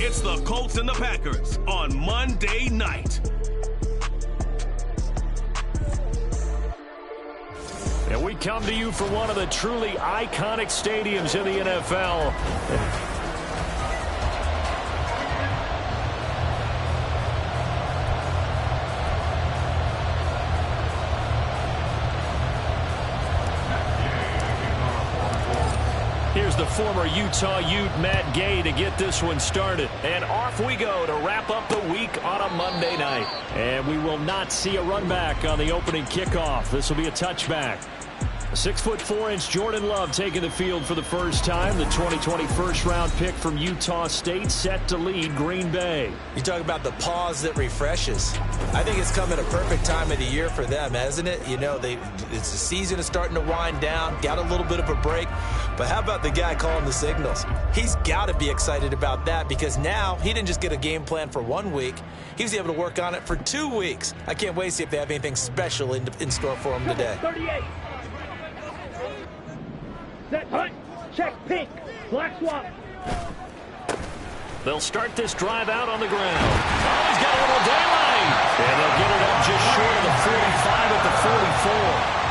It's the Colts and the Packers on Monday night. And we come to you from one of the truly iconic stadiums in the NFL. Here's the former Utah Ute, Matt Gay, to get this one started. And off we go to wrap up the week on a Monday night. And we will not see a run back on the opening kickoff. This will be a touchback. A 6'4" Jordan Love taking the field for the first time. The 2020 first-round pick from Utah State set to lead Green Bay. You talk about the pause that refreshes. I think it's come at a perfect time of the year for them, hasn't it? You know, it's the season is starting to wind down, got a little bit of a break. But how about the guy calling the signals? He's got to be excited about that because now he didn't just get a game plan for 1 week. He was able to work on it for 2 weeks. I can't wait to see if they have anything special in store for him today. 38. Set, hunt, check, pink, black swap. They'll start this drive out on the ground. Oh, he's got a little daylight. And they'll get it up just short of the 45 at the 44.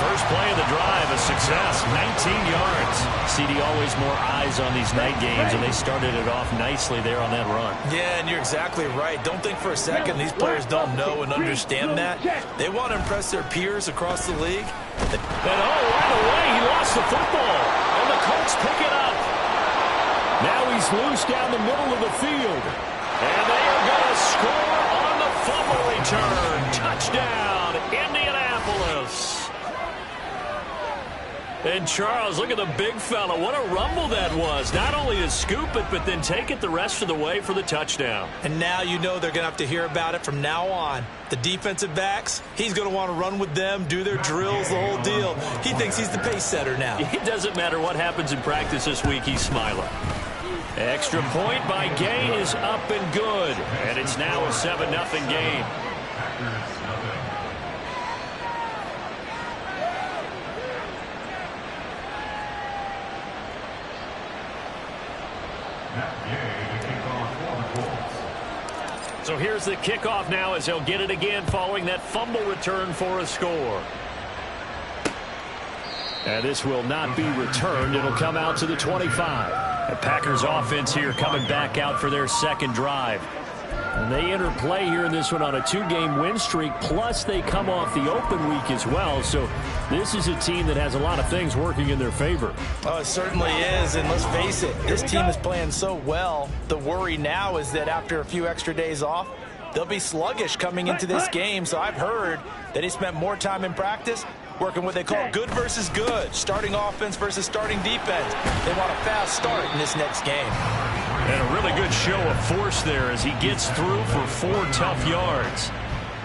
First play of the drive, a success, 19 yards. CD, always more eyes on these night games, and they started it off nicely there on that run. Yeah, and you're exactly right. Don't think for a second these players don't know and understand that. They want to impress their peers across the league. And right away, he lost the football, and the Colts pick it up. Now he's loose down the middle of the field. And they are going to score on the fumble return. Touchdown, Indianapolis. And Charles, look at the big fella. What a rumble that was. Not only to scoop it, but then take it the rest of the way for the touchdown. And now you know they're going to have to hear about it from now on. The defensive backs, he's going to want to run with them, do their drills, the whole deal. He thinks he's the pace setter now. It doesn't matter what happens in practice this week, he's smiling. Extra point by Gay is up and good. And it's now a 7-0 game. So here's the kickoff now as he'll get it again following that fumble return for a score. And this will not be returned. It'll come out to the 25. The Packers offense here coming back out for their second drive. And they enter play here in this one on a 2-game win streak, plus they come off the open week as well. So this is a team that has a lot of things working in their favor. Oh, it certainly is, and let's face it, this team is playing so well. The worry now is that after a few extra days off, they'll be sluggish coming into this game. So I've heard that he spent more time in practice working what they call good versus good, starting offense versus starting defense. They want a fast start in this next game. And a really good show of force there as he gets through for 4 tough yards.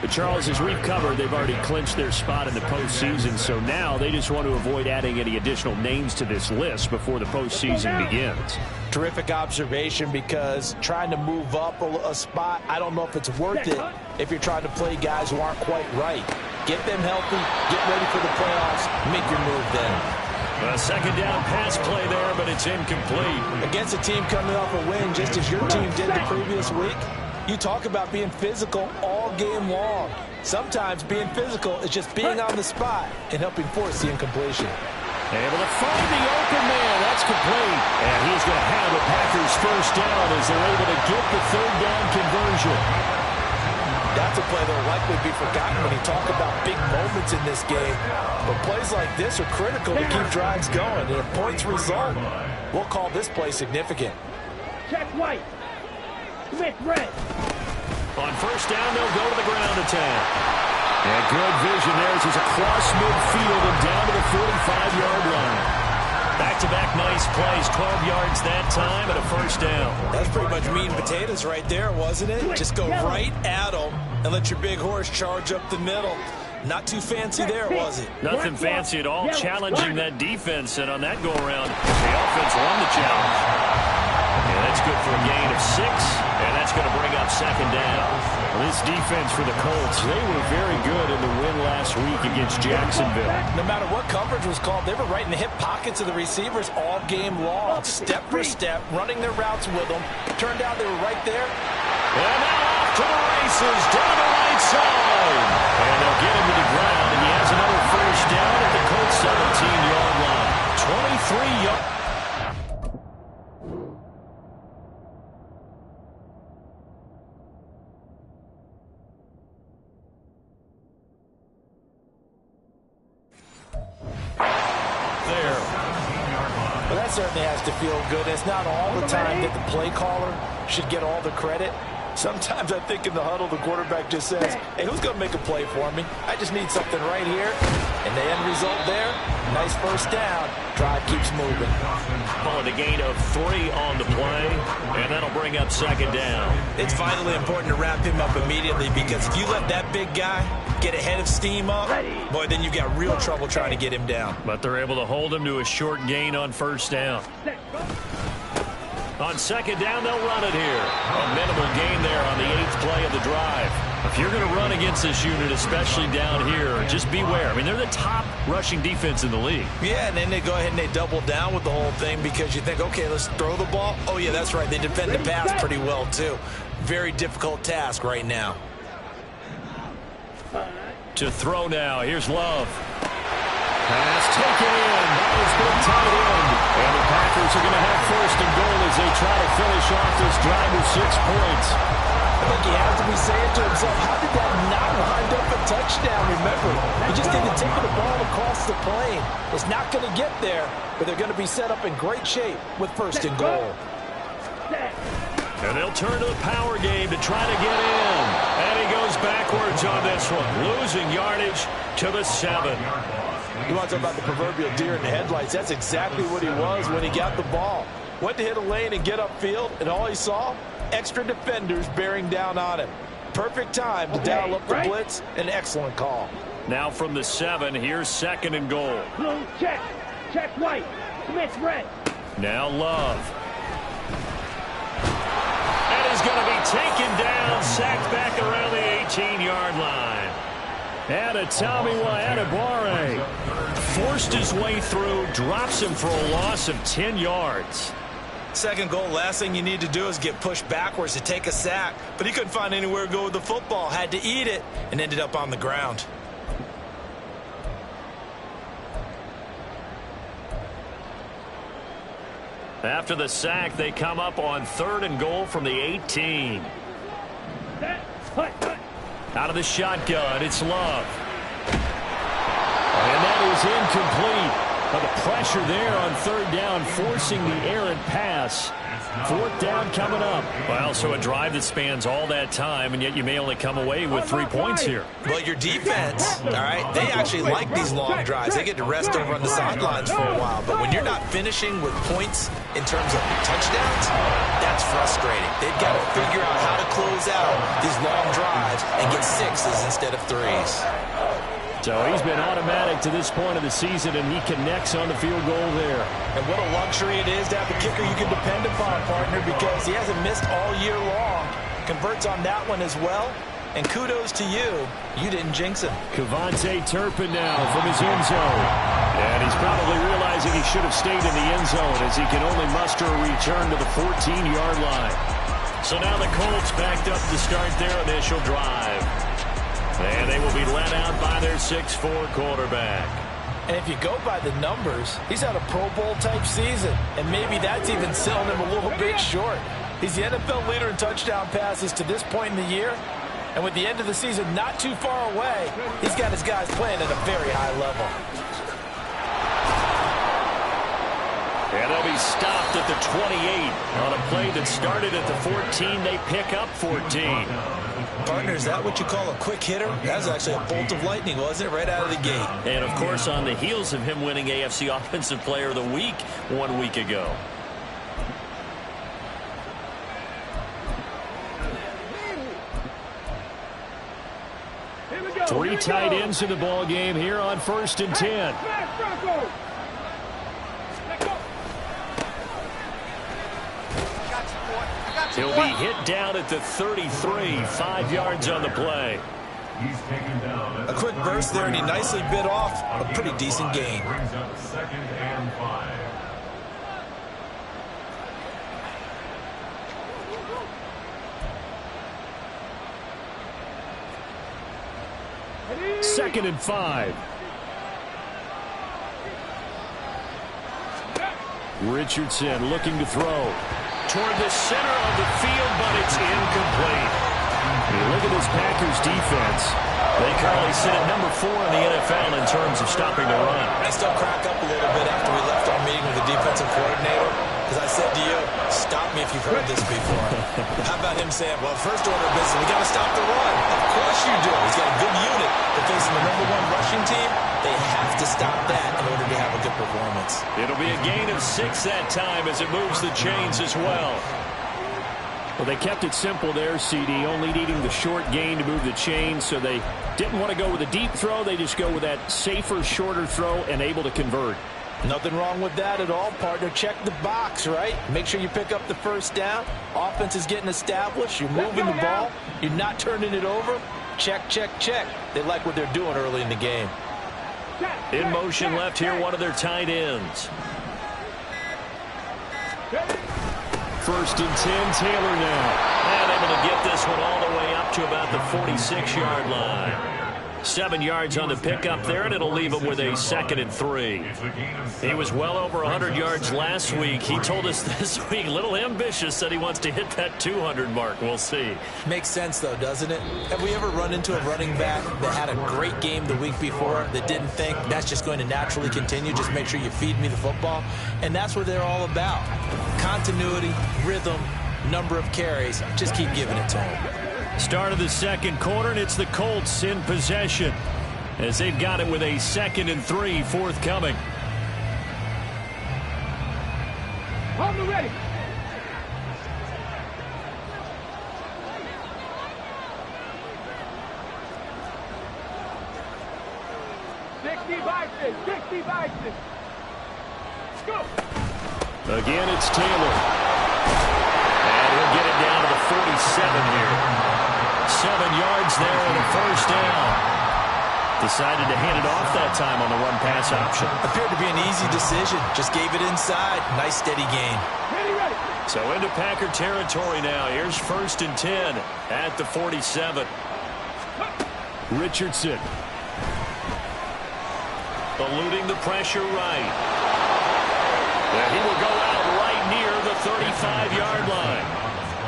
But Charles, as we've covered, they've already clinched their spot in the postseason, so now they just want to avoid adding any additional names to this list before the postseason begins. Terrific observation, because trying to move up a spot, I don't know if it's worth it if you're trying to play guys who aren't quite right. Get them healthy, get ready for the playoffs, make your move then. A second down pass play there, but it's incomplete. Against a team coming off a win, just as your team did the previous week, you talk about being physical all game long. Sometimes being physical is just being on the spot and helping force the incompletion. Able to find the open man. That's complete. And he's going to have the Packers first down as they're able to get the third down conversion. That's a play that will likely be forgotten when you talk about big moments in this game. But plays like this are critical to keep drives going. And if points result, we'll call this play significant. Check white. Smith red. On first down, they'll go to the ground attack. And good vision there as he's across midfield and down to the 45-yard line. Back-to-back nice plays, 12 yards that time and a first down. That's pretty much meat and potatoes right there, wasn't it? Just go right at them and let your big horse charge up the middle. Not too fancy there, was it? Nothing fancy at all, challenging that defense. And on that go-around, the offense won the challenge. And that's good for a gain of 6, and that's going to bring up second down. This defense for the Colts, they were very good in the win last week against Jacksonville. No matter what coverage was called, they were right in the hip pockets of the receivers all game long, step for step, running their routes with them. Turned out they were right there. And now off to the races, down the right side. And they'll get him to the ground, and he has another first down at the Colts 17-yard line. 23 yards. Certainly has to feel good. It's not all the time that the play caller should get all the credit. Sometimes I think in the huddle, the quarterback just says, hey, who's going to make a play for me? I just need something right here. And the end result there, nice first down. Drive keeps moving. On the gain of 3 on the play, and that'll bring up second down. It's vitally important to wrap him up immediately, because if you let that big guy get ahead of steam up, boy, then you've got real trouble trying to get him down. But they're able to hold him to a short gain on first down. On second down, they'll run it here. A minimal gain there on the 8th play of the drive. If you're going to run against this unit, especially down here, just beware. I mean, they're the top rushing defense in the league. Yeah, and then they go ahead and they double down with the whole thing, because you think, okay, let's throw the ball. Oh, yeah, that's right. They defend the pass pretty well, too. Very difficult task right now. To throw now. Here's Love. Pass taken in. That was good tight end. And the Packers are going to have first and goal as they try to finish off this drive with 6 points. I think he has to be saying to himself, how did that not wind up a touchdown? Remember, he just didn't take the ball across the plane. It's not going to get there, but they're going to be set up in great shape with first and goal. And they'll turn to the power game to try to get in. And he goes backwards on this one, losing yardage to the 7. You want to talk about the proverbial deer in the headlights? That's exactly what he was when he got the ball. Went to hit a lane and get upfield, and all he saw, extra defenders bearing down on him. Perfect time to dial up the blitz. An excellent call. Now from the 7, here's second and goal. Blue, check. Check white. Smith, red. Now Love. And he's going to be taken down, sacked back around the 18-yard line. And a Tommy Adebawore forced his way through, drops him for a loss of 10 yards. Second goal, last thing you need to do is get pushed backwards to take a sack. But he couldn't find anywhere to go with the football, had to eat it, and ended up on the ground. After the sack, they come up on 3rd and goal from the 18. Out of the shotgun, it's Love. And that is incomplete. But the pressure there on 3rd down, forcing the errant pass. 4th down coming up. Well, so a drive that spans all that time, and yet you may only come away with 3 points here. Well, your defense, all right, they actually like these long drives. They get to rest over on the sidelines for a while. But when you're not finishing with points in terms of touchdowns, that's frustrating. They've got to figure out how to close out these long drives and get 6s instead of 3s. So he's been automatic to this point of the season, and he connects on the field goal there. And what a luxury it is to have a kicker you can depend upon, partner, because he hasn't missed all year long. Converts on that one as well. And kudos to you. You didn't jinx him. KaVontae Turpin now from his end zone. And he's probably realizing he should have stayed in the end zone as he can only muster a return to the 14-yard line. So now the Colts backed up to start their initial drive. And they will be let out by their 6'4" quarterback. And if you go by the numbers, he's had a Pro Bowl-type season. And maybe that's even selling him a little bit short. He's the NFL leader in touchdown passes to this point in the year. And with the end of the season not too far away, he's got his guys playing at a very high level. And they'll be stopped at the 28. On a play that started at the 14, they pick up 14. Partner, is that what you call a quick hitter? That was actually a bolt of lightning, wasn't it? Right out of the gate. And, of course, on the heels of him winning AFC Offensive Player of the Week 1 week ago. Three tight ends in the ball game here on 1st and 10. He'll be hit down at the 33, 5 yards on the play. A quick burst there, and he nicely bit off a pretty decent gain. Brings up 2nd and 5. Second and 5. Richardson looking to throw toward the center of the field, but it's incomplete. You look at this Packers defense. They currently sit at number 4 in the NFL in terms of stopping the run. I still crack up a little bit after we left our meeting with the defensive coordinator, because I said to you, stop me if you've heard this before. How about him saying, well, first order of business, we got to stop the run. Of course you do. He's got a good unit. They're facing the number 1 rushing team. They have to stop that in order to have a good performance. It'll be a gain of 6 that time as it moves the chains as well. Well, they kept it simple there, CD, only needing the short gain to move the chains, so they didn't want to go with a deep throw. They just go with that safer, shorter throw and able to convert. Nothing wrong with that at all, partner. Check the box, right? Make sure you pick up the first down. Offense is getting established. You're moving the ball. You're not turning it over. Check, check, check. They like what they're doing early in the game. In motion left here, one of their tight ends. First and 10, Taylor now. And able to get this one all the way up to about the 46-yard line. 7 yards on the pickup there, and it'll leave him with a 2nd and 3. He was well over 100 yards last week. He told us this week, a little ambitious, that he wants to hit that 200 mark. We'll see. Makes sense, though, doesn't it? Have we ever run into a running back that had a great game the week before that didn't think that's just going to naturally continue? Just make sure you feed me the football. And that's what they're all about. Continuity, rhythm, number of carries. Just keep giving it to them. Start of the second quarter, and it's the Colts in possession as they've got it with a 2nd and 3 forthcoming. Hold me ready. Go. Again, it's Taylor. And he'll get it down to the 47 here. 7 yards there and a first down. Decided to hand it off that time on the run-pass option. Appeared to be an easy decision. Just gave it inside. Nice, steady gain. Ready. So into Packer territory now. Here's 1st and 10 at the 47. Richardson. Eluding the pressure right. And he will go out right near the 35-yard line.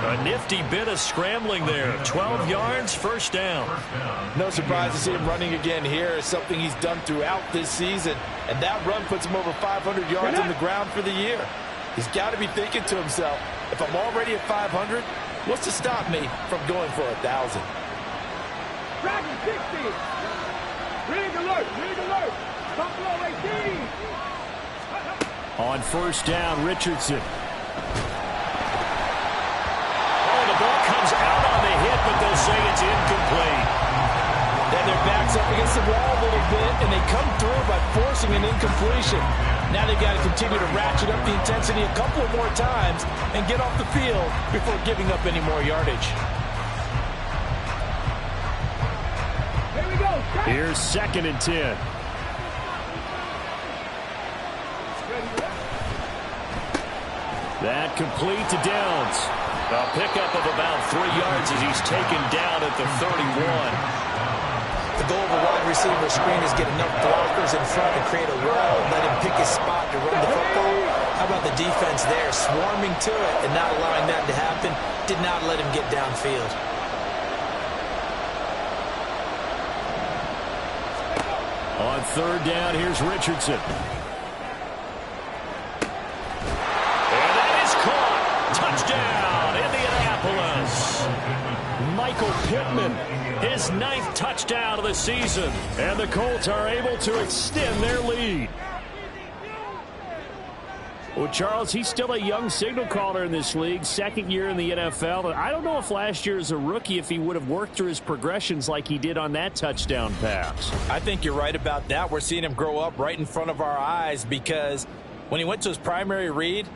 A nifty bit of scrambling there. 12 yards, first down. No surprise to see him running again here. It's something he's done throughout this season. And that run puts him over 500 yards on the ground for the year. He's got to be thinking to himself, if I'm already at 500, what's to stop me from going for 1,000? Dragon 60. Rig alert. Buffalo 18. On first down, Richardson. The ball comes out on the hit, but they'll say it's incomplete. Then their backs up against the wall a little bit, and they come through by forcing an incompletion. Now they've got to continue to ratchet up the intensity a couple of more times and get off the field before giving up any more yardage. Here we go. Here's 2nd and 10. That complete to Downs. A pickup of about 3 yards as he's taken down at the 31. The goal of a wide receiver screen is get enough blockers in front to create a wall, let him pick his spot to run the football. How about the defense there, swarming to it and not allowing that to happen? Did not let him get downfield. On third down, here's Richardson. Touchdown, Indianapolis. Michael Pittman, his 9th touchdown of the season. And the Colts are able to extend their lead. Well, Charles, he's still a young signal caller in this league, 2nd year in the NFL. I don't know if last year as a rookie, if he would have worked through his progressions like he did on that touchdown pass. I think you're right about that. We're seeing him grow up right in front of our eyes because when he went to his primary read,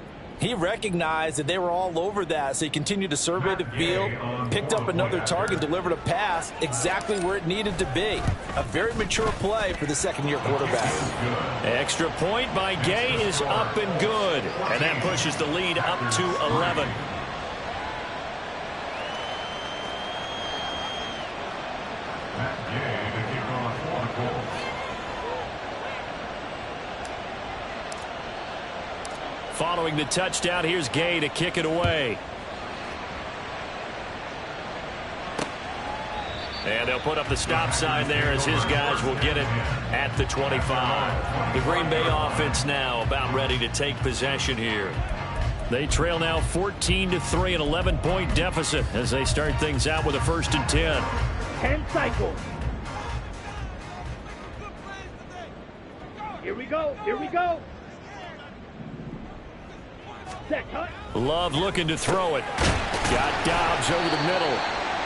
He recognized that they were all over that, so he continued to survey the field, picked up another target, delivered a pass exactly where it needed to be. A very mature play for the second-year quarterback. Extra point by Gay is up and good. And that pushes the lead up to 11. Matt Gay to kick off for the Colts. Following the touchdown, here's Gay to kick it away. And they'll put up the stop sign there as his guys will get it at the 25. The Green Bay offense now about ready to take possession here. They trail now 14-3, an 11-point deficit as they start things out with a 1st and 10. 10 cycles. Here we go. Here we go. Set, cut. Love looking to throw it. Got Dobbs over the middle.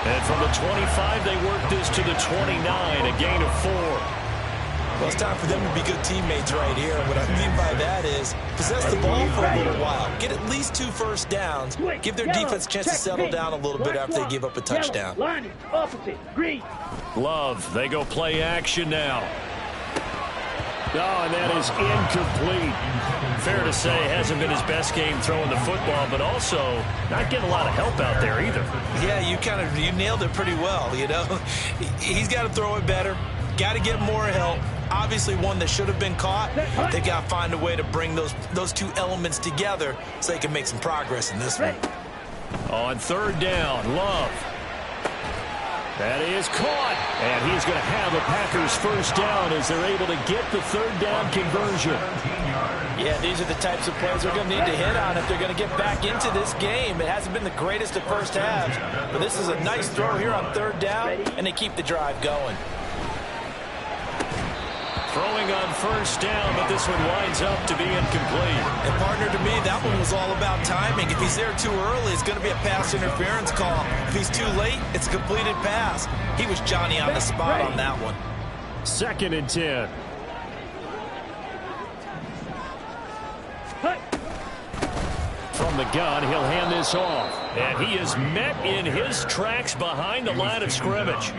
And from the 25, they work this to the 29, a gain of 4. Well, it's time for them to be good teammates right here. And what I mean by that is possess the ball for a little while. Get at least 2 first downs. Give their defense a chance to settle down a little bit after they give up a touchdown. Line opposite. Green. Love, they go play action now. Oh, and that is incomplete. Fair to say, hasn't been his best game throwing the football, but also not getting a lot of help out there either. Yeah, you nailed it pretty well, you know. He's got to throw it better. Got to get more help. Obviously one that should have been caught. They got to find a way to bring those 2 elements together so they can make some progress in this one. On 3rd down, Love. That is caught. And he's going to have the Packers' 1st down as they're able to get the 3rd down conversion. Yeah, these are the types of plays they're going to need to hit on if they're going to get back into this game. It hasn't been the greatest of first halves, but this is a nice throw here on 3rd down, and they keep the drive going. Throwing on 1st down, but this one winds up to be incomplete. And partner, to me, that one was all about timing. If he's there too early, it's going to be a pass interference call. If he's too late, it's a completed pass. He was Johnny on the spot on that one. 2nd and 10. From the gun, he'll hand this off. And he is met in his tracks behind the line of scrimmage.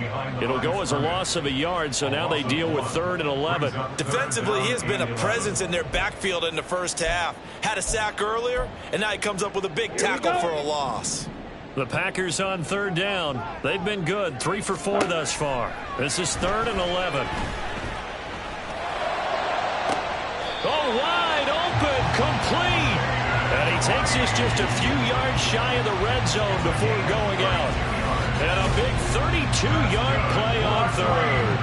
It'll go as a loss of a yard, so now they deal with 3rd and 11. Defensively, he has been a presence in their backfield in the first half. Had a sack earlier, and now he comes up with a big tackle for a loss. The Packers on 3rd down. They've been good, 3 for 4 thus far. This is 3rd and 11. Oh, wide open, complete. And he takes this just a few yards shy of the red zone before going out. And a big 32-yard play on 3rd.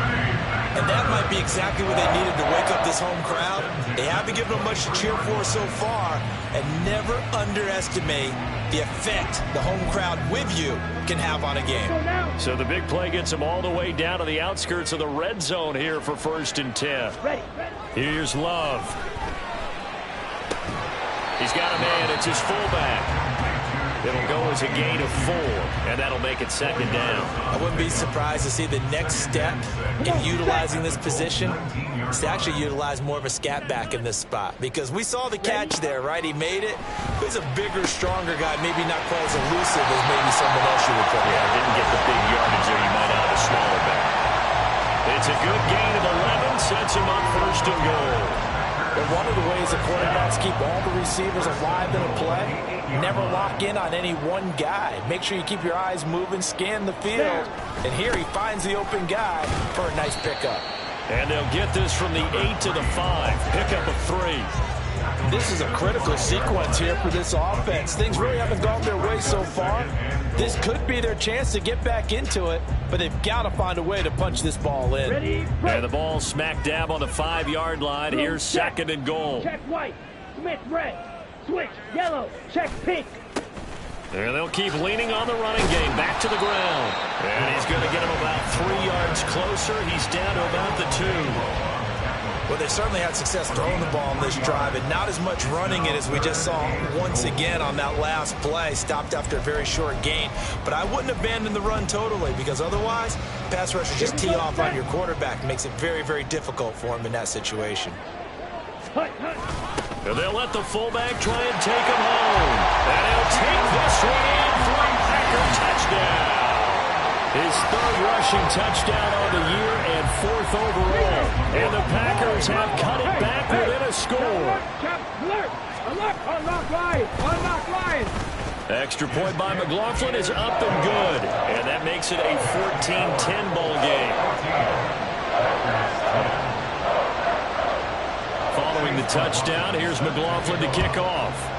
And that might be exactly what they needed to wake up this home crowd. They haven't given them much to cheer for so far. And never underestimate the effect the home crowd with you can have on a game. So the big play gets them all the way down to the outskirts of the red zone here for 1st and 10. Here's Love. He's got a man. It's his fullback. It'll go as a gain of 4, and that'll make it 2nd down. I wouldn't be surprised to see the next step in utilizing this position is to actually utilize more of a scat back in this spot, because we saw the catch there, right? He made it. He's a bigger, stronger guy, maybe not quite as elusive as maybe someone else you would put. Yeah, didn't get the big yardage there. You might have a smaller back. It's a good gain of 11, sets him up 1st and goal. And one of the ways the quarterbacks keep all the receivers alive in a play, never lock in on any one guy. Make sure you keep your eyes moving, scan the field. And here he finds the open guy for a nice pickup. And they'll get this from the 8 to the 5. Pickup of 3. This is a critical sequence here for this offense. Things really haven't gone their way so far. This could be their chance to get back into it, but they've got to find a way to punch this ball in. And the ball smack dab on the 5-yard line. Here's 2nd and goal. Check white. Smith red. Switch yellow. Check pink. And they'll keep leaning on the running game. Back to the ground. And he's going to get him about 3 yards closer. He's down to about the 2. Well, they certainly had success throwing the ball on this drive, and not as much running it as we just saw once again on that last play. Stopped after a very short gain. But I wouldn't abandon the run totally, because otherwise, pass rushers just tee off on your quarterback. Makes it very, very difficult for him in that situation. They'll let the fullback try and take him home. And he'll take this one in for a Packer touchdown. His third rushing touchdown on the year and fourth overall. And the Packers have cut it back within a score. Unlock line. Extra point by McLaughlin is up and good. And that makes it a 14-10 ball game. Following the touchdown, here's McLaughlin to kick off.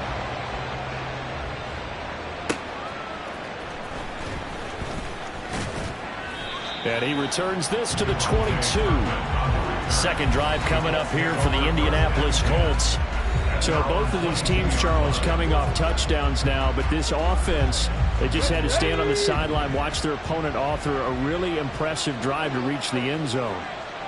And he returns this to the 22. Second drive coming up here for the Indianapolis Colts. So both of these teams, Charles, coming off touchdowns now, but this offense, they just had to stand on the sideline, watch their opponent author a really impressive drive to reach the end zone.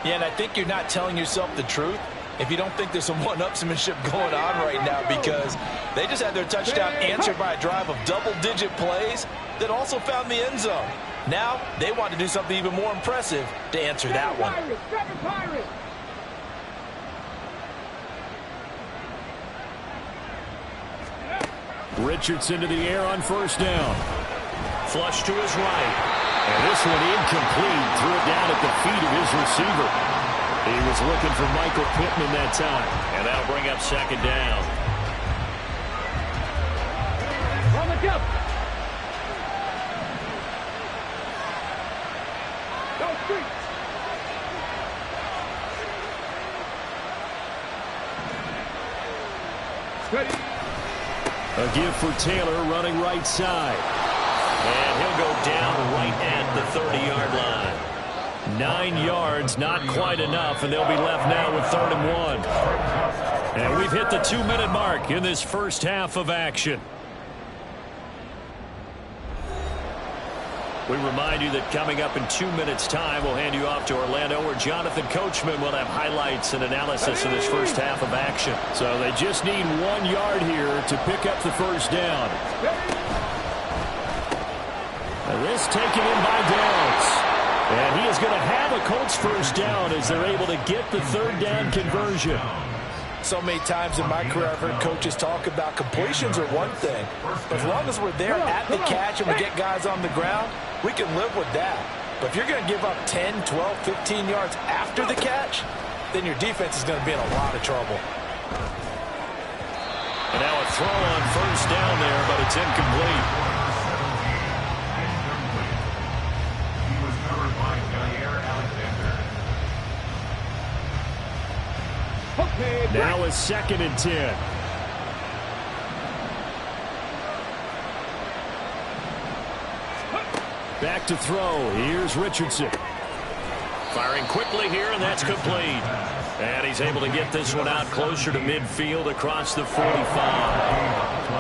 Yeah, and I think you're not telling yourself the truth if you don't think there's some one-upsmanship going on right now, because they just had their touchdown answered by a drive of double-digit plays that also found the end zone. Now they want to do something even more impressive to answer that one. Richardson to the air on first down. Flush to his right. And this one incomplete. Threw it down at the feet of his receiver. He was looking for Michael Pittman that time. And that'll bring up second down. On the jump. Go street. Ready. A give for Taylor running right side. And he'll go down right at the 30-yard line. 9 yards, not quite enough, and they'll be left now with 3rd and 1. And we've hit the 2-minute mark in this first half of action. We remind you that coming up in 2 minutes' time, we'll hand you off to Orlando, where Jonathan Coachman will have highlights and analysis of this first half of action. So they just need 1 yard here to pick up the first down. This taken in by Downs. And he is going to have a Colts first down as they're able to get the 3rd down conversion. So many times in my career I've heard coaches talk about completions are one thing. As long as we're there at the catch and we get guys on the ground, we can live with that. But if you're going to give up 10, 12, 15 yards after the catch, then your defense is going to be in a lot of trouble. And now a throw on first down there, but it's incomplete. He was covered by Jair Alexander. Now a 2nd and 10. Back to throw. Here's Richardson. Firing quickly here, and that's complete. And he's able to get this one out closer to midfield across the 45.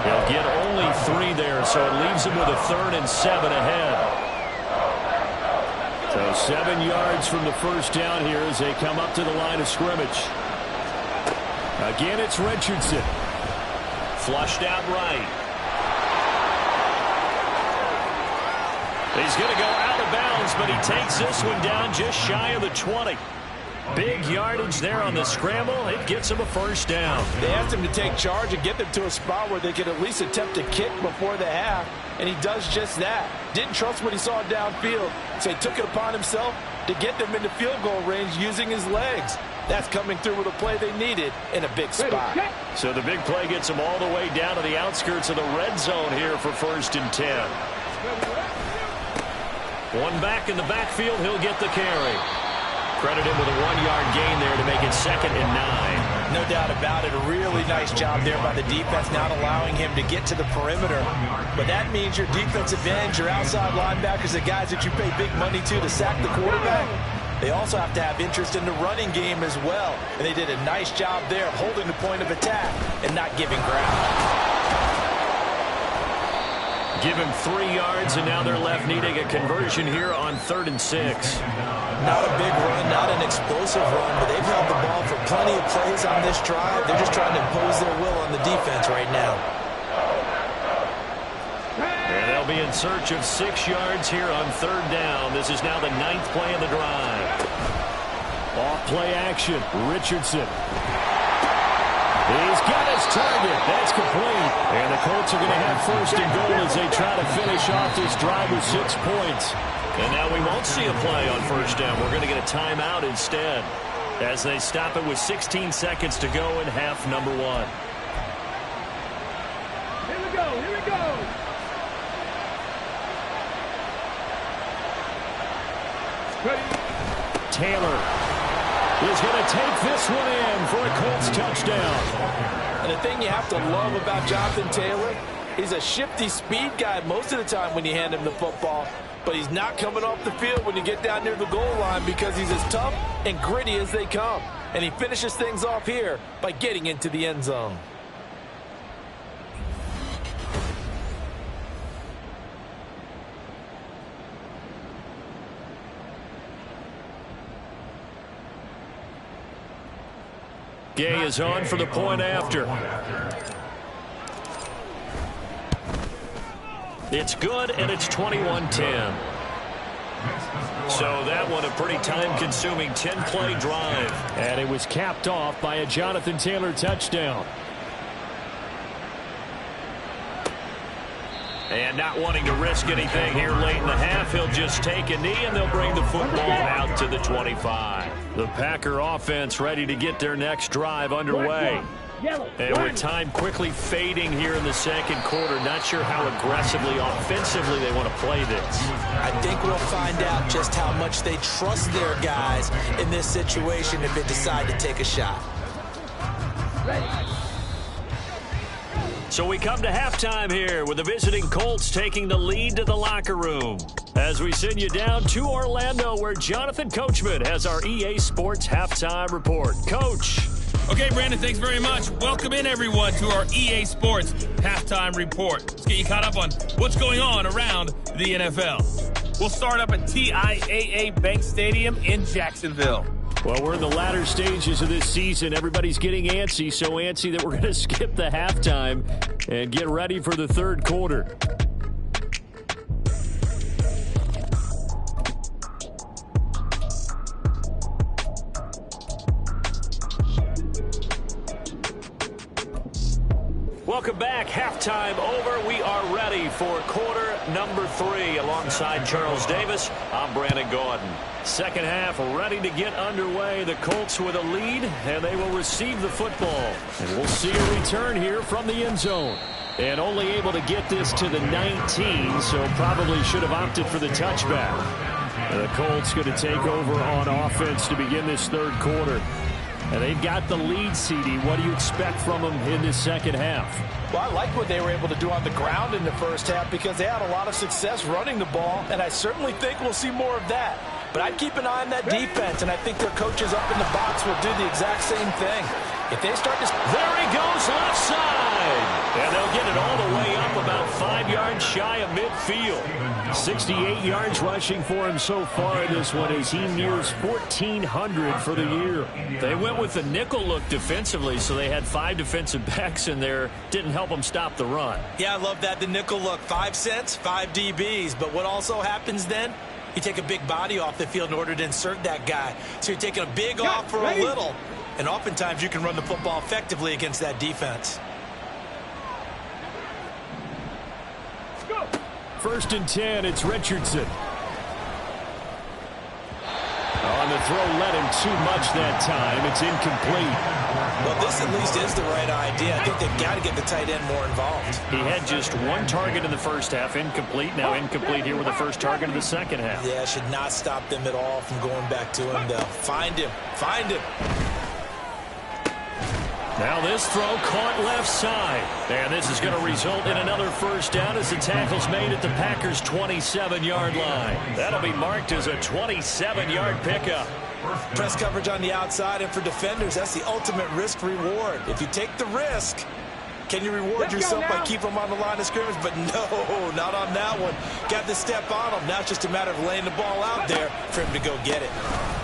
He'll get only 3 there, so it leaves him with a 3rd and 7 ahead. So 7 yards from the first down here as they come up to the line of scrimmage. Again, it's Richardson. Flushed out right. He's going to go out of bounds, but he takes this one down just shy of the 20. Big yardage there on the scramble. It gets him a first down. They asked him to take charge and get them to a spot where they could at least attempt to kick before the half, and he does just that. Didn't trust what he saw downfield, so he took it upon himself to get them into field goal range using his legs. That's coming through with a play they needed in a big spot. So the big play gets him all the way down to the outskirts of the red zone here for 1st and 10. One back in the backfield, he'll get the carry. Credit him with a 1-yard gain there to make it 2nd and 9. No doubt about it. A really nice job there by the defense, not allowing him to get to the perimeter. But that means your defensive ends, your outside linebackers, the guys that you pay big money to sack the quarterback, they also have to have interest in the running game as well. And they did a nice job there of holding the point of attack and not giving ground. Give him 3 yards, and now they're left needing a conversion here on 3rd and 6. Not a big run, not an explosive run, but they've held the ball for plenty of plays on this drive. They're just trying to impose their will on the defense right now. And they'll be in search of 6 yards here on 3rd down. This is now the 9th play of the drive. Off play action, Richardson. He's got his target. That's complete. And the Colts are going to have first and goal as they try to finish off this drive with 6 points. And now we won't see a play on first down. We're going to get a timeout instead as they stop it with 16 seconds to go in half number 1. Here we go. Here we go. Taylor is going to take this one in for a Colts touchdown. And the thing you have to love about Jonathan Taylor, he's a shifty speed guy most of the time when you hand him the football. But he's not coming off the field when you get down near the goal line because he's as tough and gritty as they come. And he finishes things off here by getting into the end zone. Gay is on for the point after. It's good, and it's 21-10. So that one a pretty time-consuming 10-play drive. And it was capped off by a Jonathan Taylor touchdown. And not wanting to risk anything here late in the half, he'll just take a knee, and they'll bring the football out to the 25. The Packer offense ready to get their next drive underway. And with time quickly fading here in the second quarter, not sure how aggressively, offensively they want to play this. I think we'll find out just how much they trust their guys in this situation if they decide to take a shot. So we come to halftime here with the visiting Colts taking the lead to the locker room. As we send you down to Orlando where Jonathan Coachman has our EA Sports Halftime Report. Coach. Okay, Brandon, thanks very much. Welcome in, everyone, to our EA Sports Halftime Report. Let's get you caught up on what's going on around the NFL. We'll start up at TIAA Bank Stadium in Jacksonville. Well, we're in the latter stages of this season. Everybody's getting antsy, so antsy that we're going to skip the halftime and get ready for the third quarter. Welcome back. Halftime over. We are ready for quarter number 3. Alongside Charles Davis, I'm Brandon Gordon. Second half ready to get underway. The Colts with a lead, and they will receive the football. And we'll see a return here from the end zone. And only able to get this to the 19, so probably should have opted for the touchback. The Colts going to take over on offense to begin this third quarter. And they've got the lead, CD. What do you expect from them in this second half? Well, I like what they were able to do on the ground in the first half because they had a lot of success running the ball, and I certainly think we'll see more of that. But I'd keep an eye on that defense, and I think their coaches up in the box will do the exact same thing. If they start to... There he goes, left side! And they'll get it all the way up about 5 yards shy of midfield. 68 yards rushing for him so far in this one as he nears 1,400 for the year. They went with the nickel look defensively, so they had 5 defensive backs in there. Didn't help them stop the run. Yeah, I love that, the nickel look. 5 cents, 5 DBs. But what also happens then? You take a big body off the field in order to insert that guy. So you're taking a big off for a little. And oftentimes you can run the football effectively against that defense. First and 10, it's Richardson. On the throw, led him too much that time. It's incomplete. Well, this at least is the right idea. I think they've got to get the tight end more involved. He had just 1 target in the first half, incomplete. Now incomplete here with the first target of the second half. Yeah, should not stop them at all from going back to him, though. Find him. Find him. Now this throw caught left side. And this is going to result in another first down as the tackle's made at the Packers' 27-yard line. That'll be marked as a 27-yard pickup. Press coverage on the outside, and for defenders, that's the ultimate risk-reward. If you take the risk, can you reward yourself by keeping them on the line of scrimmage? But no, not on that one. Got to step on them. Now it's just a matter of laying the ball out there for him to go get it.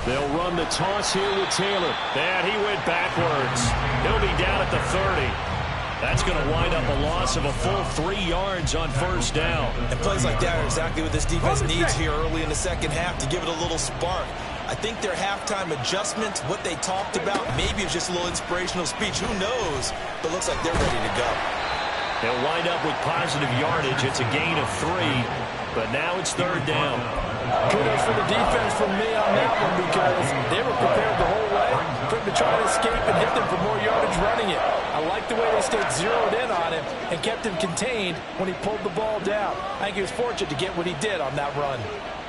They'll run the toss here with Taylor. And he went backwards. He'll be down at the 30. That's going to wind up a loss of a full 3 yards on first down. And plays like that are exactly what this defense needs here early in the second half to give it a little spark. I think their halftime adjustments, what they talked about, maybe it's just a little inspirational speech. Who knows? But it looks like they're ready to go. They'll wind up with positive yardage. It's a gain of 3, but now it's 3rd down. Kudos for the defense from me on that one because they were prepared the whole way for him to try to escape and hit them for more yardage running it. I like the way they stayed zeroed in on him and kept him contained when he pulled the ball down. I think he was fortunate to get what he did on that run.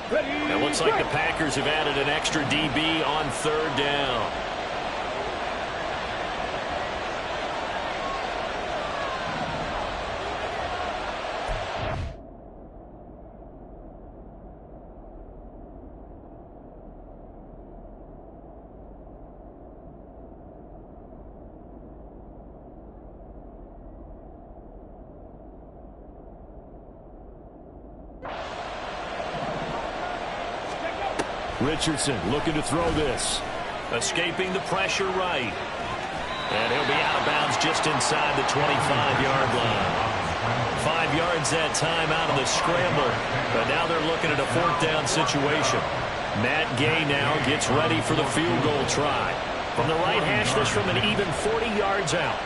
It looks like the Packers have added an extra DB on 3rd down. Richardson looking to throw this. Escaping the pressure right. And he'll be out of bounds just inside the 25-yard line. 5 yards that time out of the scramble. But now they're looking at a 4th down situation. Matt Gay now gets ready for the field goal try. From the right hash, this from an even 40 yards out.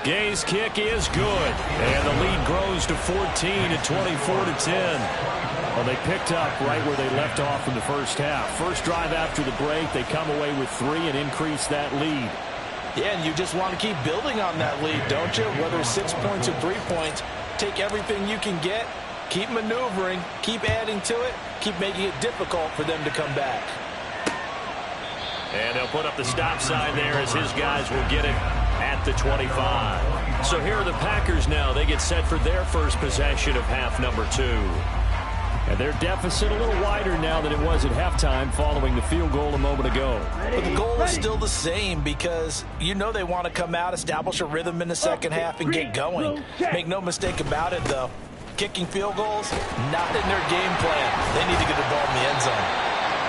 Gay's kick is good, and the lead grows to 14 at 24-10. Well, they picked up right where they left off in the first half. First drive after the break, they come away with 3 and increase that lead. Yeah, and you just want to keep building on that lead, don't you? Whether it's 6 points or 3 points, take everything you can get, keep maneuvering, keep adding to it, keep making it difficult for them to come back. And they'll put up the stop sign there as his guys will get it at the 25. So here are the Packers now. They get set for their first possession of half number 2. And their deficit a little wider now than it was at halftime following the field goal a moment ago. But the goal is still the same because you know they want to come out, establish a rhythm in the second half, and get going. Make no mistake about it, though. Kicking field goals, not in their game plan. They need to get the ball in the end zone.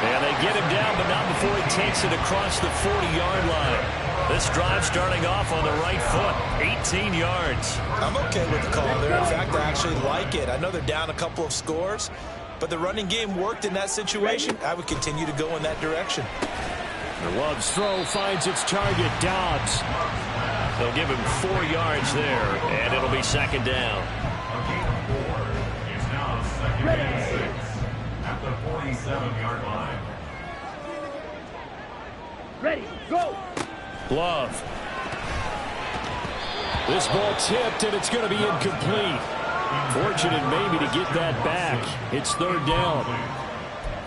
And they get him down, but not before he takes it across the 40-yard line. This drive starting off on the right foot, 18 yards. I'm okay with the call there. In fact, I actually like it. I know they're down a couple of scores, but the running game worked in that situation. I would continue to go in that direction. Love's throw finds its target, Dobbs. They'll give him 4 yards there, and it'll be 2nd down. It's now 2nd and 6 at the 47-yard line. Ready, go! Love. This ball tipped, and it's going to be incomplete. Fortunate maybe to get that back. It's 3rd down.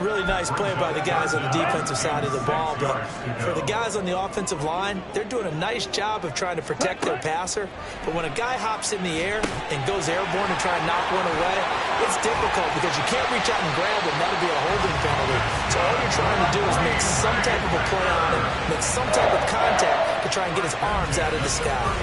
Really nice play by the guys on the defensive side of the ball, but for the guys on the offensive line, they're doing a nice job of trying to protect their passer. But when a guy hops in the air and goes airborne to try and knock one away, it's difficult because you can't reach out and grab him. That'll be a holding penalty. So all you're trying to do is make some type of a play on him, make some type of contact to try and get his arms out of the sky.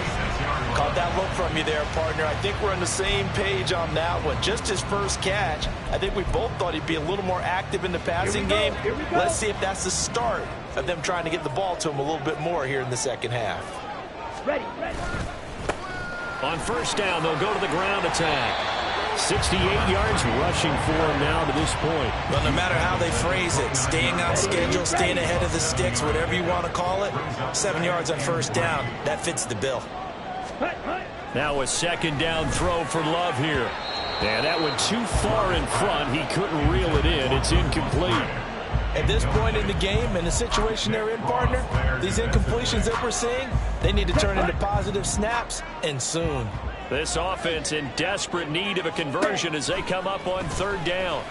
Caught that look from you there, partner. I think we're on the same page on that one. Just his first catch. I think we both thought he'd be a little more active in the passing game. Let's see if that's the start of them trying to get the ball to him a little bit more here in the second half. Ready. On 1st down, they'll go to the ground attack. 68 yards rushing for him now to this point. Well, no matter how they phrase it, staying on schedule, staying ahead of the sticks, whatever you want to call it, 7 yards on 1st down, that fits the bill. Now a 2nd down throw for Love here. And that went too far in front. He couldn't reel it in. It's incomplete. At this point in the game and the situation they're in, partner, these incompletions that we're seeing, they need to turn into positive snaps, and soon. This offense in desperate need of a conversion as they come up on 3rd down.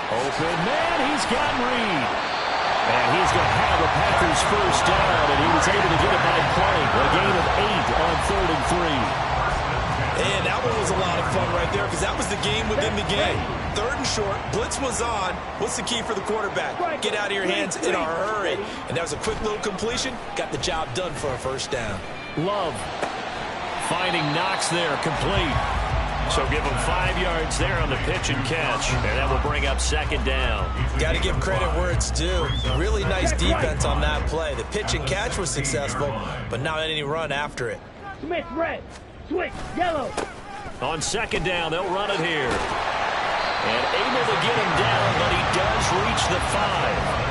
Open man, he's got Reed. And he's going to have the Packers 1st down, and he was able to get it by playing. A gain of 8 on 3rd and 3. And that one was a lot of fun right there because that was the game within the game. 3rd and short, blitz was on. What's the key for the quarterback? Get out of your hands in a hurry. And that was a quick little completion. Got the job done for a 1st down. Love finding Knox there, complete. So give him 5 yards there on the pitch and catch, and that will bring up 2nd down. Got to give credit where it's due. Really nice defense on that play. The pitch and catch was successful, but not any run after it. Smith red, switch yellow. On second down, they'll run it here. And able to get him down, but he does reach the 5.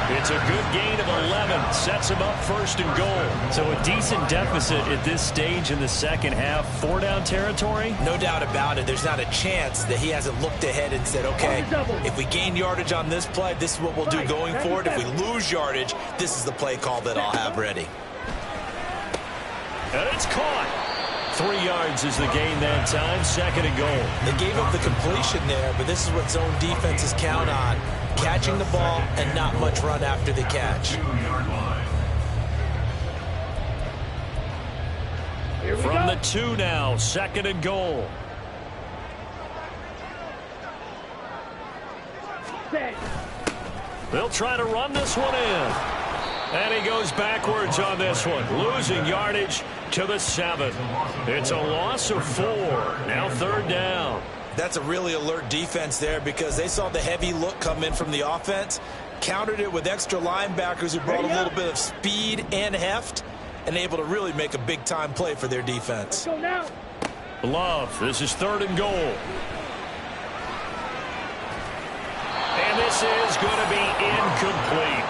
It's a good gain of 11. Sets him up first and goal. So a decent deficit at this stage in the second half. 4-down territory? No doubt about it. There's not a chance that he hasn't looked ahead and said, okay, if we gain yardage on this play, this is what we'll do going forward. If we lose yardage, this is the play call that I'll have ready. And it's caught. 3 yards is the gain that time. Second and goal. They gave up the completion there, but this is what zone defenses count on. Catching the ball and not much run after the catch. From the 2 now, second and goal. They'll try to run this one in. And he goes backwards on this one, losing yardage to the 7. It's a loss of 4. Now 3rd down. That's a really alert defense there because they saw the heavy look come in from the offense, countered it with extra linebackers who brought a little bit of speed and heft, and able to really make a big-time play for their defense. Love, this is 3rd and goal. And this is going to be incomplete.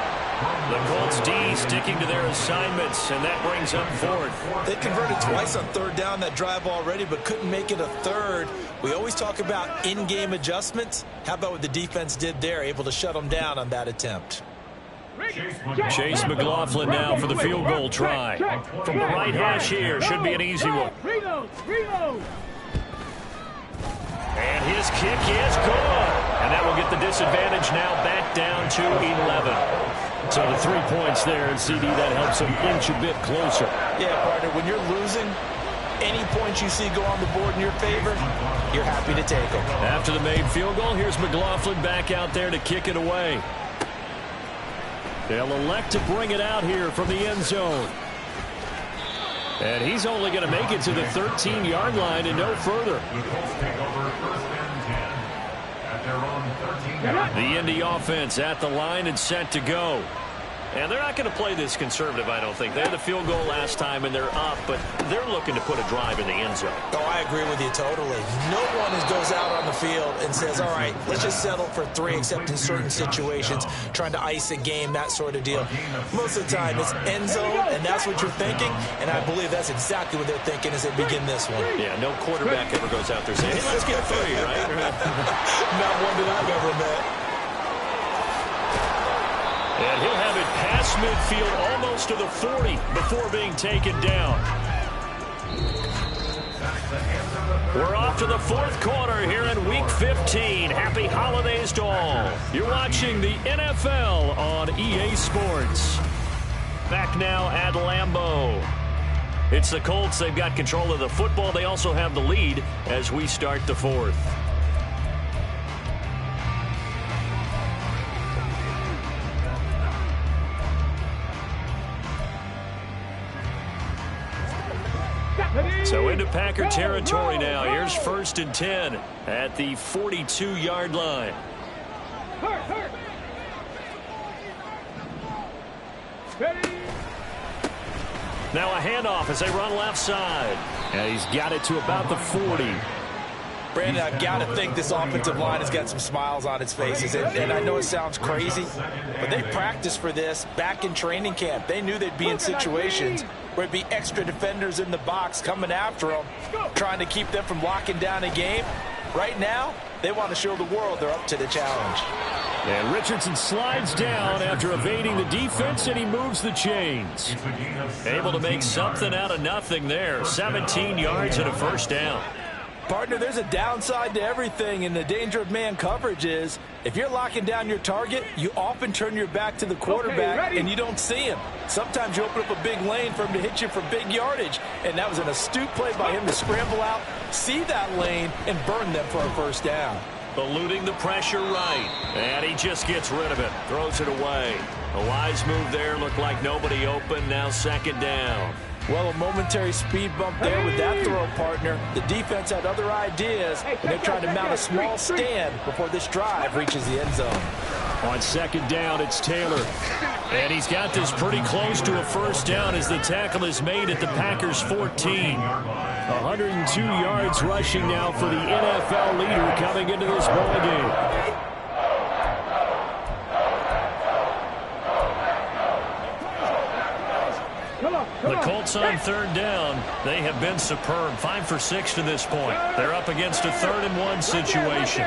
The Colts D sticking to their assignments, and that brings up 4th. They converted twice on 3rd down that drive already, but couldn't make it a 3rd. We always talk about in-game adjustments. How about what the defense did there, able to shut them down on that attempt? Chase McLaughlin now for the field goal try. From the right hash here, should be an easy one. And his kick is good. And that will get the disadvantage now back down to 11. So the 3 points there, and CD, that helps them inch a bit closer. Yeah, partner, when you're losing, any points you see go on the board in your favor, you're happy to take them. After the made field goal, here's McLaughlin back out there to kick it away. They'll elect to bring it out here from the end zone. And he's only going to make it to the 13-yard line and no further. The Indy offense at the line and set to go. And they're not going to play this conservative, I don't think. They had the field goal last time, and they're up, but they're looking to put a drive in the end zone. Oh, I agree with you totally. No one goes out on the field and says, all right, let's just settle for 3, except in certain situations, trying to ice a game, that sort of deal. Most of the time, it's end zone, and that's what you're thinking, and I believe that's exactly what they're thinking as they begin this one. Yeah, no quarterback ever goes out there saying, hey, let's get 3, right? Not one that I've ever met. And he'll have it past midfield almost to the 40 before being taken down. We're off to the 4th quarter here in Week 15. Happy holidays to all. You're watching the NFL on EA Sports. Back now at Lambeau. It's the Colts. They've got control of the football. They also have the lead as we start the 4th. So into Packer territory now. Here's 1st and 10 at the 42-yard line. Now a handoff as they run left side. And he's got it to about the 40. Brandon, I've got to think this offensive line has got some smiles on its faces. And I know it sounds crazy, but they practiced for this back in training camp. They knew they'd be in situations where it'd be extra defenders in the box coming after them, trying to keep them from locking down a game. Right now, they want to show the world they're up to the challenge. And Richardson slides down after evading the defense, and he moves the chains. Able to make something out of nothing there. 17 yards and a 1st down. Partner, there's a downside to everything, and the danger of man coverage is if you're locking down your target, you often turn your back to the quarterback and you don't see him. Sometimes you open up a big lane for him to hit you for big yardage, and that was an astute play by him to scramble out, see that lane, and burn them for a 1st down. Eluding the pressure right, and he just gets rid of it, throws it away. A wise move there, looked like nobody open, now 2nd down. Well, a momentary speed bump there with that throw, partner. The defense had other ideas, and they're trying to mount a small stand before this drive reaches the end zone. On 2nd down, it's Taylor. And he's got this pretty close to a 1st down as the tackle is made at the Packers' 14. 102 yards rushing now for the NFL leader coming into this ball game. The Colts on third down. They have been superb. 5 for 6 to this point. They're up against a 3rd-and-1 situation.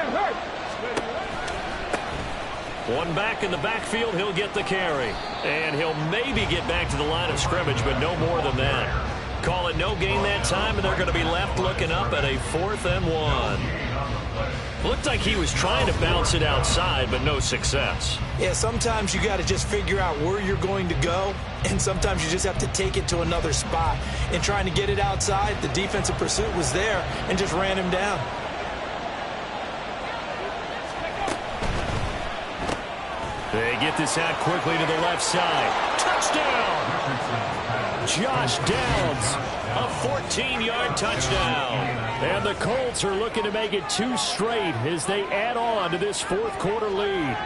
One back in the backfield. He'll get the carry. And he'll maybe get back to the line of scrimmage, but no more than that. Call it no gain that time, and they're going to be left looking up at a 4th-and-1. Looked like he was trying to bounce it outside, but no success. Yeah, sometimes you got to just figure out where you're going to go, and sometimes you just have to take it to another spot. And trying to get it outside, the defensive pursuit was there and just ran him down. They get this out quickly to the left side. Touchdown! Josh Downs, a 14-yard touchdown. And the Colts are looking to make it 2 straight as they add on to this 4th quarter lead.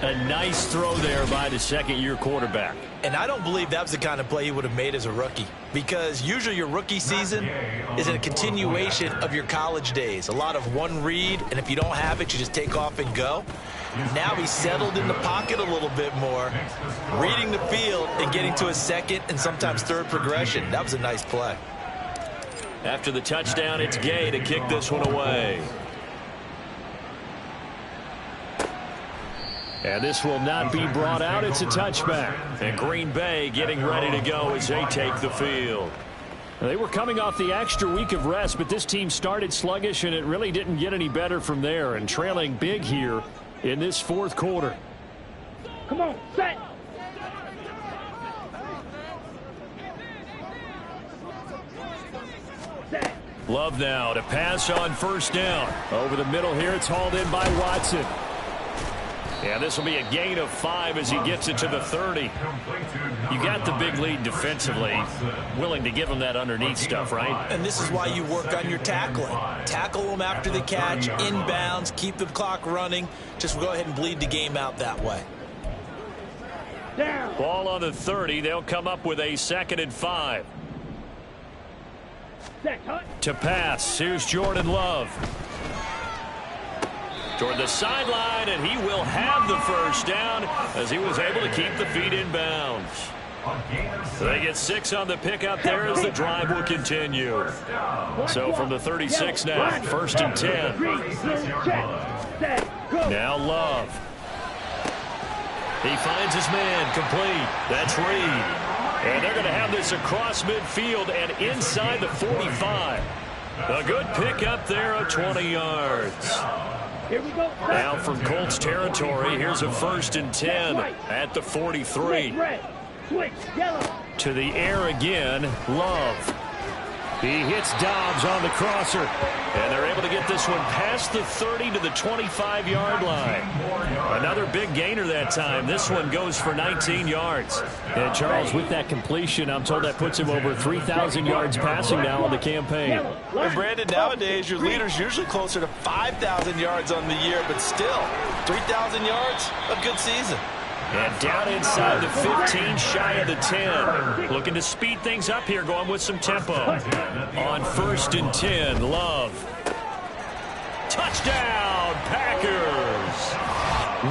A nice throw there by the 2nd-year quarterback. And I don't believe that was the kind of play he would have made as a rookie, because usually your rookie season is a continuation of your college days. A lot of one read, and if you don't have it, you just take off and go. Now he's settled in the pocket a little bit more, reading the field and getting to a 2nd and sometimes 3rd progression. That was a nice play. After the touchdown, it's Gay to kick this one away. And this will not be brought out. It's a touchback. And Green Bay getting ready to go as they take the field. They were coming off the extra week of rest, but this team started sluggish, and it really didn't get any better from there. And trailing big here in this 4th quarter. Come on, set. Love now to pass on 1st down. Over the middle here, it's hauled in by Watson. Yeah, this will be a gain of 5 as he gets it to the 30. You got the big lead defensively. Willing to give him that underneath stuff, right? And this is why you work on your tackling. Tackle them after the catch, inbounds, keep the clock running. Just go ahead and bleed the game out that way. Down. Ball on the 30. They'll come up with a 2nd and 5. To pass, here's Jordan Love. Toward the sideline, and he will have the 1st down as he was able to keep the feet in bounds. They get 6 on the pick up there as the drive will continue. So from the 36 now, 1st and 10. Now Love. He finds his man complete. That's Reed. And they're going to have this across midfield and inside the 45. A good pickup there of 20 yards. Here we go. Now from Colts territory, here's a 1st and 10 at the 43. Switch, yellow. To the air again, Love. He hits Dobbs on the crosser. And they're able to get this one past the 30 to the 25-yard line. Another big gainer that time. This one goes for 19 yards. And Charles, with that completion, I'm told that puts him over 3,000 yards passing now on the campaign. And Brandon, nowadays your leader's usually closer to 5,000 yards on the year, but still, 3,000 yards, a good season. And down inside the 15, shy of the 10. Looking to speed things up here, going with some tempo. On 1st and 10, Love. Touchdown, Packers.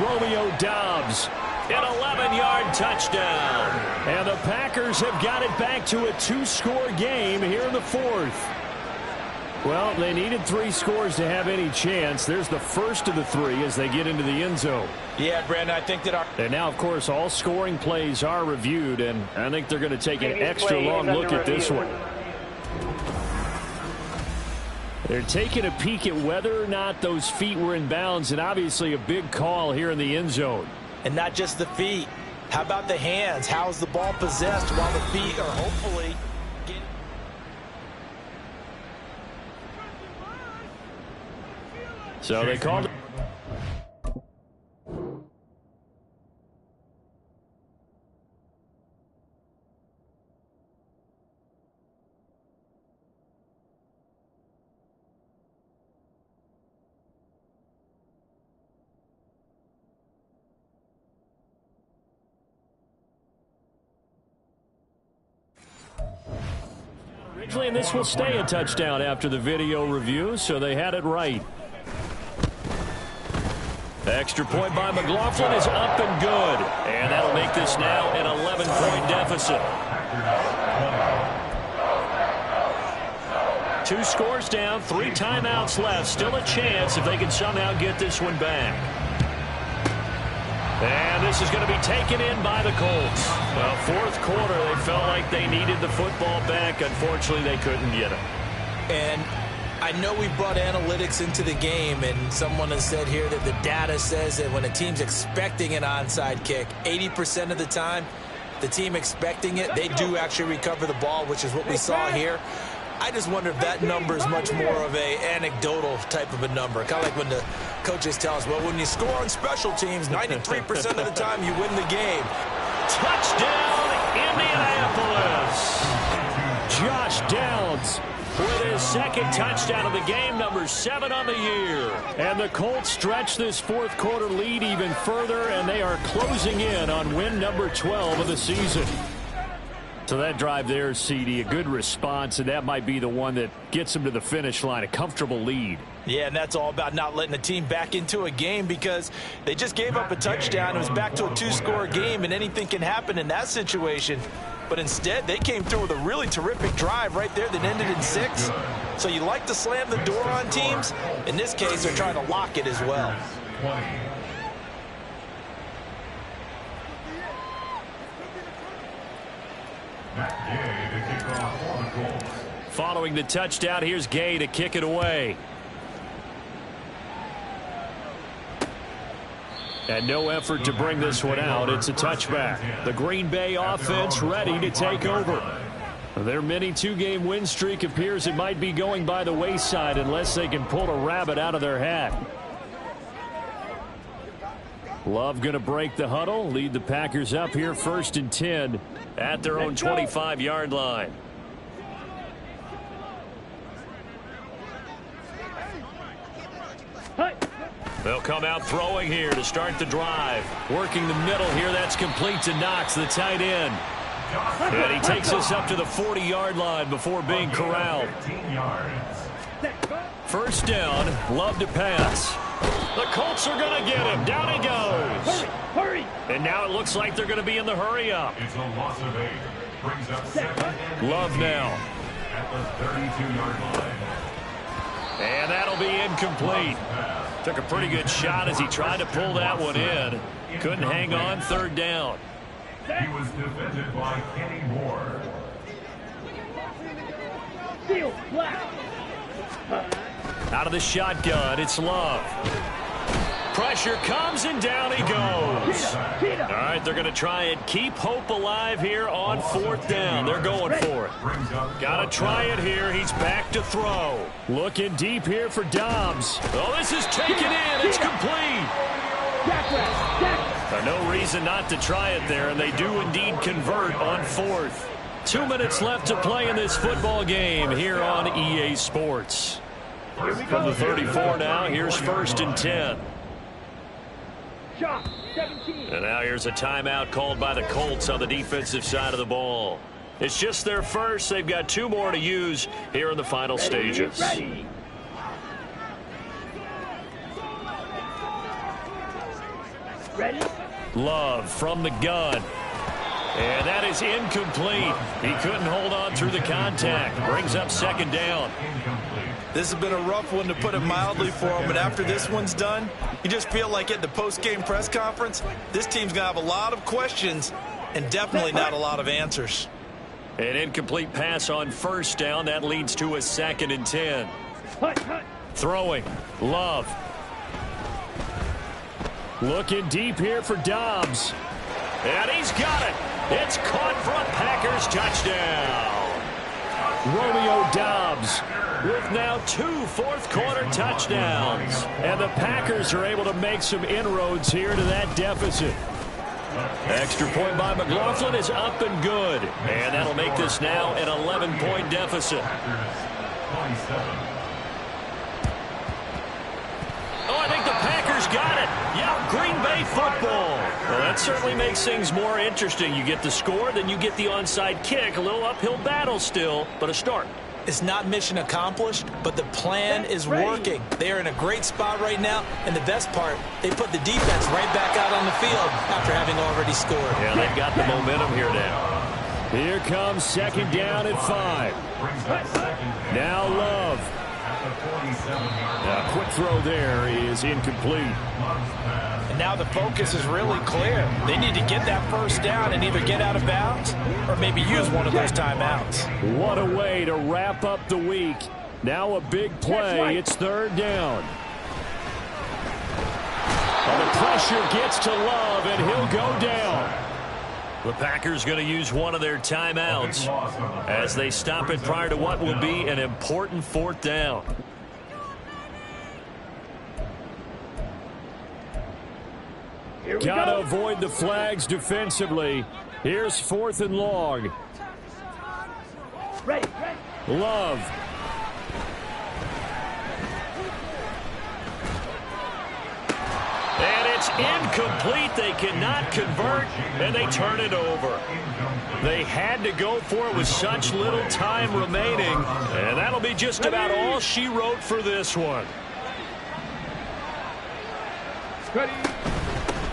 Romeo Dobbs, an 11-yard touchdown. And the Packers have got it back to a 2-score game here in the 4th. Well, they needed 3 scores to have any chance. There's the first of the 3 as they get into the end zone. Yeah, Brandon, I think that And now, of course, all scoring plays are reviewed, and I think they're going to take an extra long look at this one. They're taking a peek at whether or not those feet were in bounds, and obviously a big call here in the end zone. And not just the feet. How about the hands? How's the ball possessed while the feet are hopefully getting... So they called it. And this will stay a touchdown after the video review, so they had it right. Extra point by McLaughlin is up and good. And that'll make this now an 11-point deficit. 2 scores down, 3 timeouts left. Still a chance if they can somehow get this one back. And this is going to be taken in by the Colts. Well, fourth quarter, they felt like they needed the football back. Unfortunately, they couldn't get it. And I know we brought analytics into the game, and someone has said here that the data says that when a team's expecting an onside kick, 80% of the time, the team expecting it, they do actually recover the ball, which is what we saw here. I just wonder if that number is much more of a anecdotal type of a number. Kind of like when the coaches tell us, well, when you score on special teams, 93% of the time you win the game. Touchdown, Indianapolis. Josh Downs with his second touchdown of the game, number 7 on the year. And the Colts stretch this fourth quarter lead even further, and they are closing in on win number 12 of the season. So that drive there, CD, a good response, and that might be the one that gets them to the finish line, a comfortable lead. Yeah, and that's all about not letting the team back into a game because they just gave up a touchdown. It was back to a 2-score game, and anything can happen in that situation. But instead, they came through with a really terrific drive right there that ended in 6. So you like to slam the door on teams. In this case, they're trying to lock it as well. Following the touchdown, here's Gay to kick it away. And no effort to bring this one out. It's a touchback. The Green Bay offense ready to take over. Their mini 2-game win streak appears it might be going by the wayside unless they can pull a rabbit out of their hat. Love going to break the huddle, lead the Packers up here 1st and 10 at their own 25-yard line. They'll come out throwing here to start the drive. Working the middle here, that's complete to Knox, the tight end. And he takes us up to the 40-yard line before being corralled. First down, Love to pass. The Colts are going to get him. Down he goes. Hurry! And now it looks like they're going to be in the hurry up. It's a loss of 8. Brings up 2nd. Love now. At the 32-yard line. And that'll be incomplete. Took a pretty good shot as he tried to pull that one in. Couldn't hang on, 3rd down. He was defended by Kenny Moore. Seal flat. Out of the shotgun, it's Love. Pressure comes, and down he goes. All right, they're going to try and keep hope alive here on 4th down. They're going for it. Got to try it here. He's back to throw. Looking deep here for Dobbs. Oh, this is taken in. It's complete. No reason not to try it there, and they do indeed convert on 4th. 2 minutes left to play in this football game here on EA Sports. From the 34 now, here's 1st and 10. And now here's a timeout called by the Colts on the defensive side of the ball. It's just their first. They've got 2 more to use here in the final stages. Ready? Love from the gun. And that is incomplete. He couldn't hold on through the contact. Brings up 2nd down. This has been a rough one, to put it mildly, for him. But after this one's done, you just feel like at the post-game press conference, this team's going to have a lot of questions and definitely not a lot of answers. An incomplete pass on 1st down. That leads to a 2nd and 10. Throwing. Love. Looking deep here for Dobbs. And he's got it. It's caught for a Packers touchdown. Romeo Dobbs with now 2 fourth-quarter touchdowns. And the Packers are able to make some inroads here to that deficit. Extra point by McLaughlin is up and good. And that'll make this now an 11-point deficit. Oh, I think the Packers He's got it. Yeah, Green Bay football. Well, that certainly makes things more interesting. You get the score, then you get the onside kick. A little uphill battle still, but a start. It's not mission accomplished, but the plan is working. They are in a great spot right now, and the best part, they put the defense right back out on the field after having already scored. Yeah, they've got the momentum here now. Here comes second down at 5. Now Love. A quick throw there is incomplete. And now the focus is really clear. They need to get that first down and either get out of bounds or maybe use one of those timeouts. What a way to wrap up the week. Now a big play. It's third down. And the pressure gets to Love, and he'll go down. The Packers going to use one of their timeouts as they stop it prior to what will be an important fourth down. Got to avoid the flags defensively. Here's 4th and long. Love. And it's incomplete. They cannot convert, and they turn it over. They had to go for it with such little time remaining, and that'll be just about all she wrote for this one.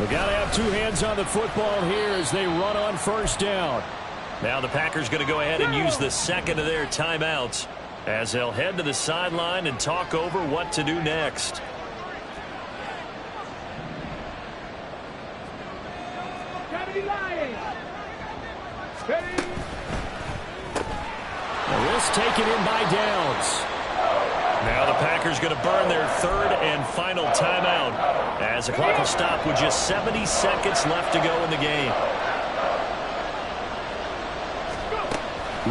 We've got to have two hands on the football here as they run on first down. Now the Packers going to go ahead and use the second of their timeouts as they'll head to the sideline and talk over what to do next. The risk taken in by Downs. Now the Packers going to burn their third and final timeout as the clock will stop with just 70 seconds left to go in the game.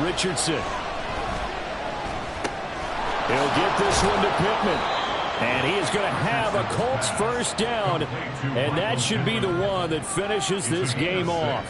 Richardson. He'll get this one to Pittman. And he is going to have a Colts first down, and that should be the one that finishes this game off.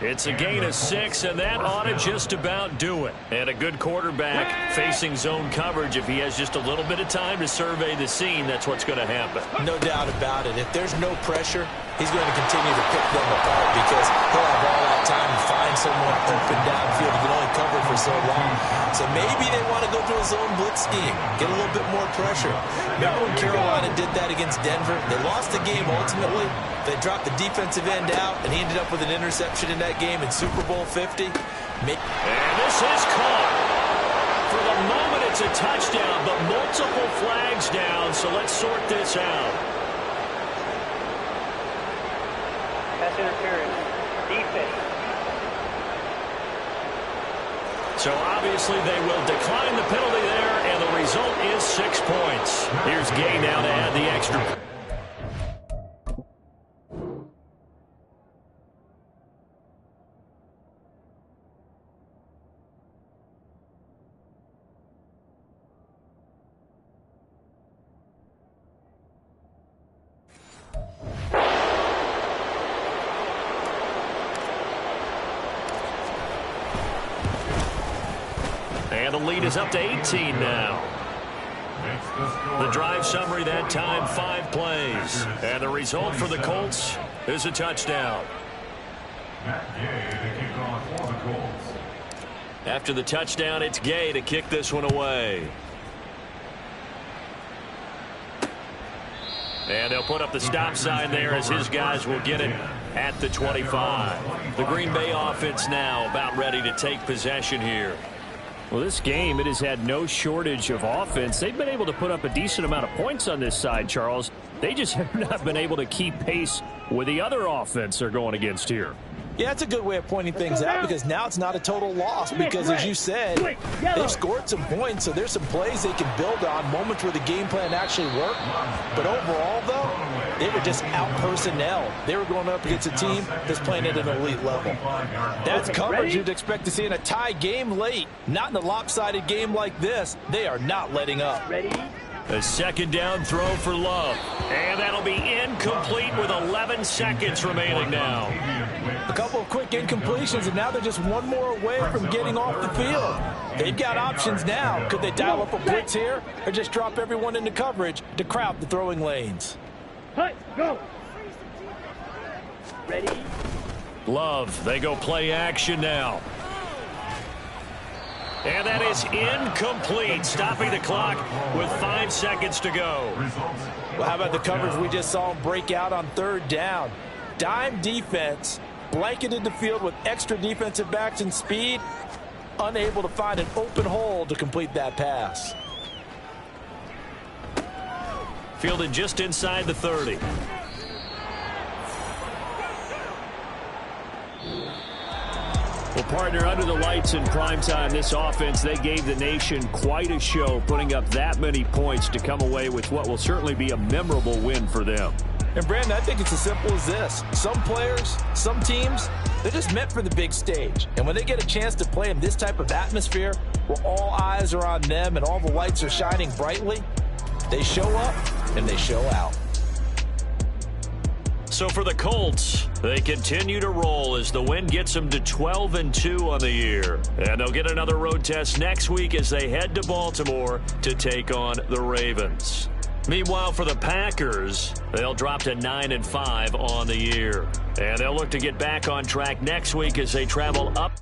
It's a gain of 6, and that ought to just about do it. And a good quarterback facing zone coverage. If he has just a little bit of time to survey the scene, that's what's going to happen. No doubt about it. If there's no pressure, he's going to continue to pick them apart because he'll have all that time to find someone open downfield. He can only cover for so long. So maybe they want to go to a zone blitz scheme, get a little bit more pressure. Remember when Carolina did that against Denver? They lost the game ultimately. They dropped the defensive end out, and he ended up with an interception in that game in Super Bowl 50. And this is caught. For the moment, it's a touchdown, but multiple flags down, so let's sort this out. Pass interference. Defense. So obviously they will decline the penalty there, and the result is 6 points. Here's Gay now to add the extra. And the lead is up to 18 now. The drive summary that time, 5 plays. And the result for the Colts is a touchdown. After the touchdown, it's Gay to kick this one away. And they'll put up the stop sign there as his guys will get it at the 25. The Green Bay offense now about ready to take possession here. Well, this game, it has had no shortage of offense. They've been able to put up a decent amount of points on this side, Charles. They just have not been able to keep pace with the other offense they're going against here. Yeah, that's a good way of pointing things out because now it's not a total loss because, as you said, they've scored some points, so there's some plays they can build on, moments where the game plan actually worked. But overall, though, they were just out-personnel. They were going up against a team that's playing at an elite level. That's coverage you'd expect to see in a tie game late. Not in a lopsided game like this. They are not letting up. A second down throw for Love. And that'll be incomplete with 11 seconds remaining now. A couple of quick incompletions, and now they're just one more away from getting off the field. They've got options now. Could they dial up a blitz here or just drop everyone into coverage to crowd the throwing lanes? Go. Ready? Love, they go play action now. And that is incomplete, stopping the clock with 5 seconds to go. Well, how about the coverage we just saw him break out on third down? Dime defense, blanketed the field with extra defensive backs and speed, unable to find an open hole to complete that pass. Fielded just inside the 30. Well, partner, under the lights in primetime, this offense, they gave the nation quite a show, putting up that many points to come away with what will certainly be a memorable win for them. And, Brandon, I think it's as simple as this. Some players, some teams, they're just meant for the big stage. And when they get a chance to play in this type of atmosphere, where all eyes are on them and all the lights are shining brightly, they show up and they show out. So for the Colts, they continue to roll as the win gets them to 12-2 on the year. And they'll get another road test next week as they head to Baltimore to take on the Ravens. Meanwhile, for the Packers, they'll drop to 9-5 on the year. And they'll look to get back on track next week as they travel up